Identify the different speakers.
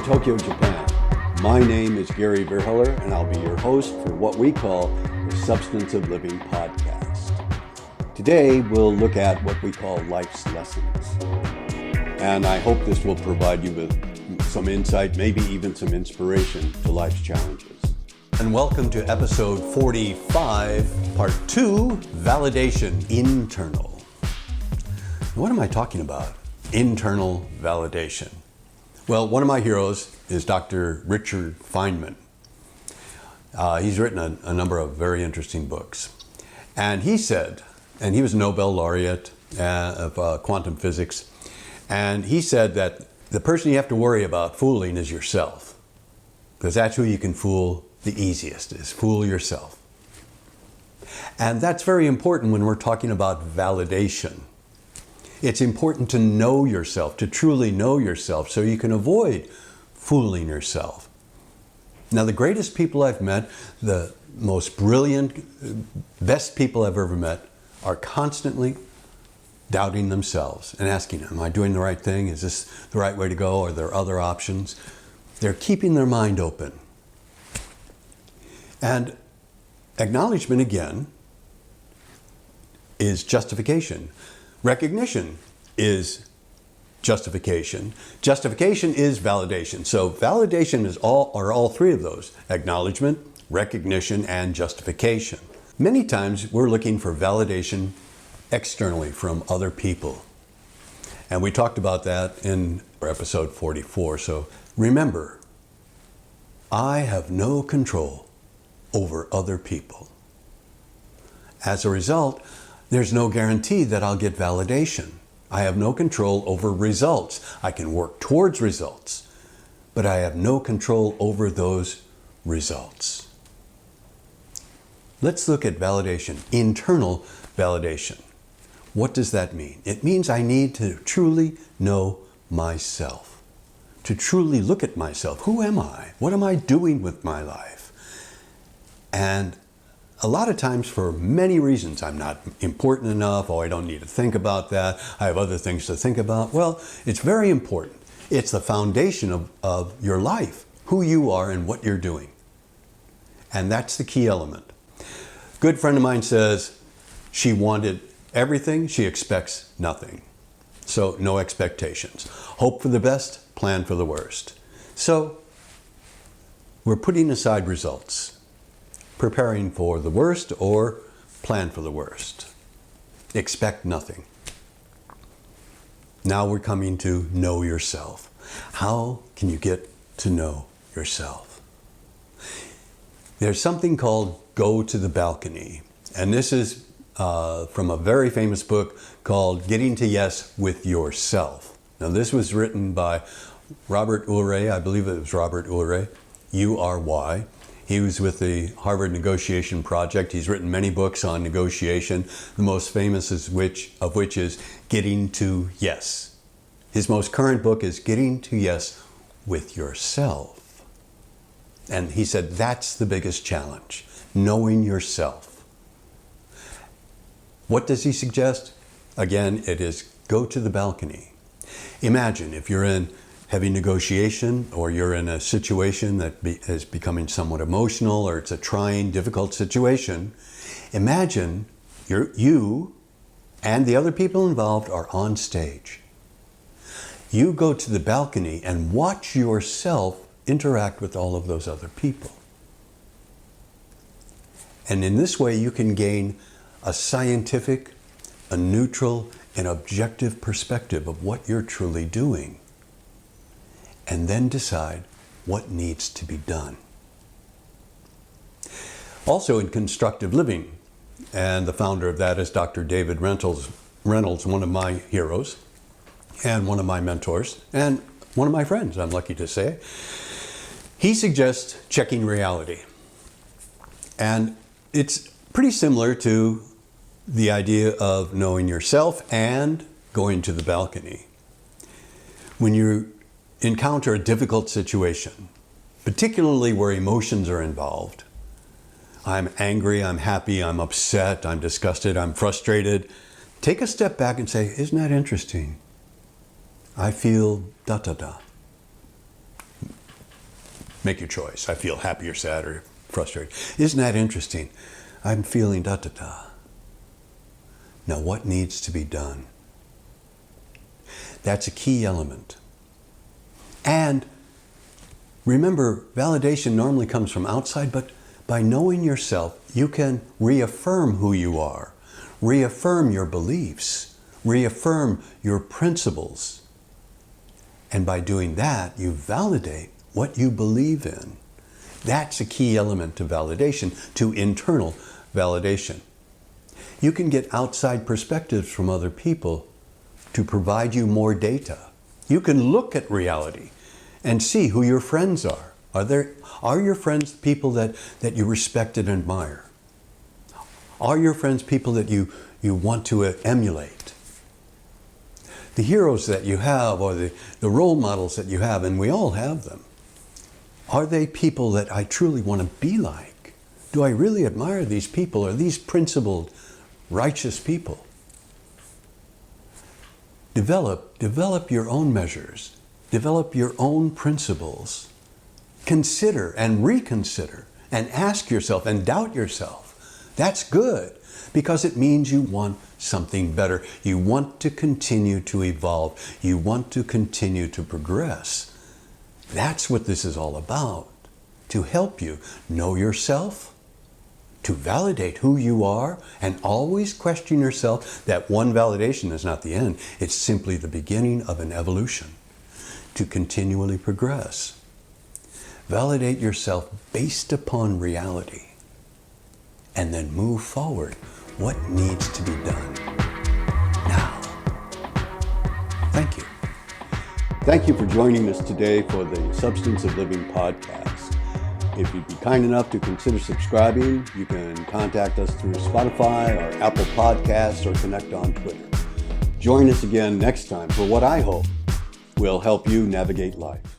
Speaker 1: Tokyo, Japan. My name is Gary Verheller, and I'll be your host for what we call the Substance of Living podcast. Today, we'll look at what we call life's lessons. And I hope this will provide you with some insight, maybe even some inspiration to life's challenges.
Speaker 2: And welcome to episode 45, part 2, validation, internal. What am I talking about? Internal validation. Well, one of my heroes is Dr. Richard Feynman. He's written a number of very interesting books. And he said, and he was a Nobel laureate of quantum physics, and he said that the person you have to worry about fooling is yourself. Because that's who you can fool the easiest, is fool yourself. And that's very important when we're talking about validation. It's important to know yourself, to truly know yourself, so you can avoid fooling yourself. Now, the greatest people I've met, the most brilliant, best people I've ever met, are constantly doubting themselves and asking, am I doing the right thing? Is this the right way to go? Are there other options? They're keeping their mind open. And acknowledgement, again, is justification. Recognition is justification. Justification is validation. So validation are all three of those: acknowledgement, recognition, and justification. Many times we're looking for validation externally from other people. And we talked about that in episode 44. So remember, I have no control over other people. As a result, there's no guarantee that I'll get validation. I have no control over results. I can work towards results, but I have no control over those results. Let's look at validation, internal validation. What does that mean? It means I need to truly know myself, to truly look at myself. Who am I? What am I doing with my life? And a lot of times, for many reasons, I'm not important enough. Oh, I don't need to think about that. I have other things to think about. Well, it's very important. It's the foundation of your life, who you are and what you're doing. And that's the key element. A good friend of mine says she wanted everything, she expects nothing. So no expectations. Hope for the best, plan for the worst. So we're putting aside results. Preparing for the worst or plan for the worst. Expect nothing. Now we're coming to know yourself. How can you get to know yourself? There's something called Go to the Balcony. And this is from a very famous book called Getting to Yes with Yourself. Now this was written by Robert Ury. I believe it was Robert Ury, U-R-Y. He was with the Harvard Negotiation Project. He's written many books on negotiation, the most famous of which is Getting to Yes. His most current book is Getting to Yes with Yourself. And he said that's the biggest challenge, knowing yourself. What does he suggest? Again, it is go to the balcony. Imagine if you're in heavy negotiation, or you're in a situation that is becoming somewhat emotional, or it's a trying, difficult situation. Imagine you and the other people involved are on stage. You go to the balcony and watch yourself interact with all of those other people. And in this way, you can gain a scientific, a neutral, and objective perspective of what you're truly doing. And then decide what needs to be done. Also in constructive living, and the founder of that is Dr. David Reynolds, one of my heroes, and one of my mentors, and one of my friends, I'm lucky to say. He suggests checking reality. And it's pretty similar to the idea of knowing yourself and going to the balcony. When you encounter a difficult situation, particularly where emotions are involved, I'm angry, I'm happy, I'm upset, I'm disgusted, I'm frustrated. Take a step back and say, isn't that interesting? I feel da-da-da. Make your choice. I feel happy or sad or frustrated. Isn't that interesting? I'm feeling da-da-da. Now what needs to be done? That's a key element. And remember, validation normally comes from outside, but by knowing yourself, you can reaffirm who you are, reaffirm your beliefs, reaffirm your principles. And by doing that, you validate what you believe in. That's a key element to validation, to internal validation. You can get outside perspectives from other people to provide you more data. You can look at reality and see who your friends are. Are your friends people that you respect and admire? Are your friends people that you want to emulate? The heroes that you have, or the role models that you have, and we all have them, are they people that I truly want to be like? Do I really admire these people? Are these principled, righteous people? Develop your own measures. Develop your own principles. Consider and reconsider and ask yourself and doubt yourself. That's good, because it means you want something better. You want to continue to evolve. You want to continue to progress. That's what this is all about, to help you know yourself, to validate who you are, and always question yourself that one validation is not the end. It's simply the beginning of an evolution to continually progress. Validate yourself based upon reality, and then move forward. What needs to be done now? Thank you.
Speaker 1: Thank you for joining us today for the Substance of Living podcast. If you'd be kind enough to consider subscribing, you can contact us through Spotify or Apple Podcasts or connect on Twitter. Join us again next time for what I hope will help you navigate life.